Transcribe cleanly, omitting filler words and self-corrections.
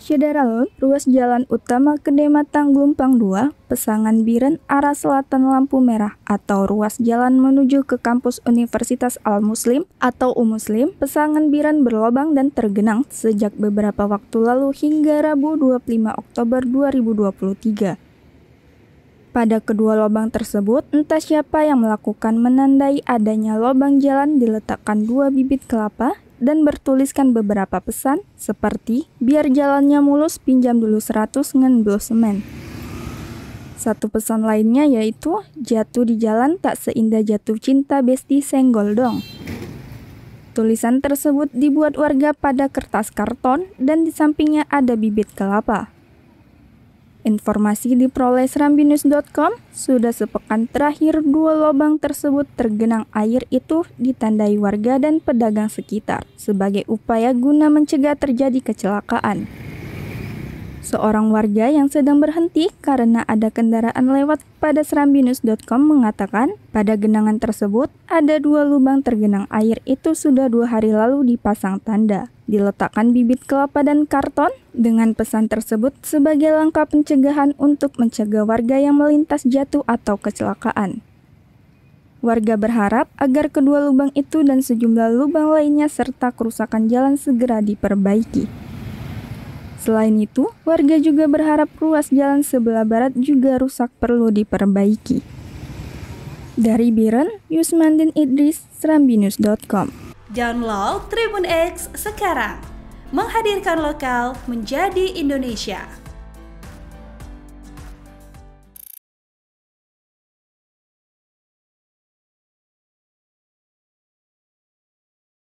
Syederalun, ruas jalan utama Kedematang Glumpang 2, Pesangan Biren arah selatan lampu merah atau ruas jalan menuju ke kampus Universitas Al-Muslim atau UMuslim, Pesangan Biren berlobang dan tergenang sejak beberapa waktu lalu hingga Rabu 25 Oktober 2023. Pada kedua lubang tersebut, entah siapa yang melakukan menandai adanya lubang jalan diletakkan 2 bibit kelapa dan bertuliskan beberapa pesan seperti biar jalannya mulus pinjam dulu 100 ngenbel semen. Satu pesan lainnya yaitu jatuh di jalan tak seindah jatuh cinta besti senggol dong. Tulisan tersebut dibuat warga pada kertas karton dan di sampingnya ada bibit kelapa. Informasi diperoleh serambinews.com, sudah sepekan terakhir 2 lubang tersebut tergenang air itu ditandai warga dan pedagang sekitar sebagai upaya guna mencegah terjadi kecelakaan. Seorang warga yang sedang berhenti karena ada kendaraan lewat pada serambinews.com mengatakan pada genangan tersebut ada 2 lubang tergenang air itu sudah 2 hari lalu dipasang tanda. Diletakkan bibit kelapa dan karton dengan pesan tersebut sebagai langkah pencegahan untuk mencegah warga yang melintas jatuh atau kecelakaan. Warga berharap agar kedua lubang itu dan sejumlah lubang lainnya serta kerusakan jalan segera diperbaiki. Selain itu, warga juga berharap ruas jalan sebelah barat juga rusak perlu diperbaiki. Dari Biren, Yusmandin Idris, serambinews.com. Download Tribun X sekarang, menghadirkan lokal menjadi Indonesia.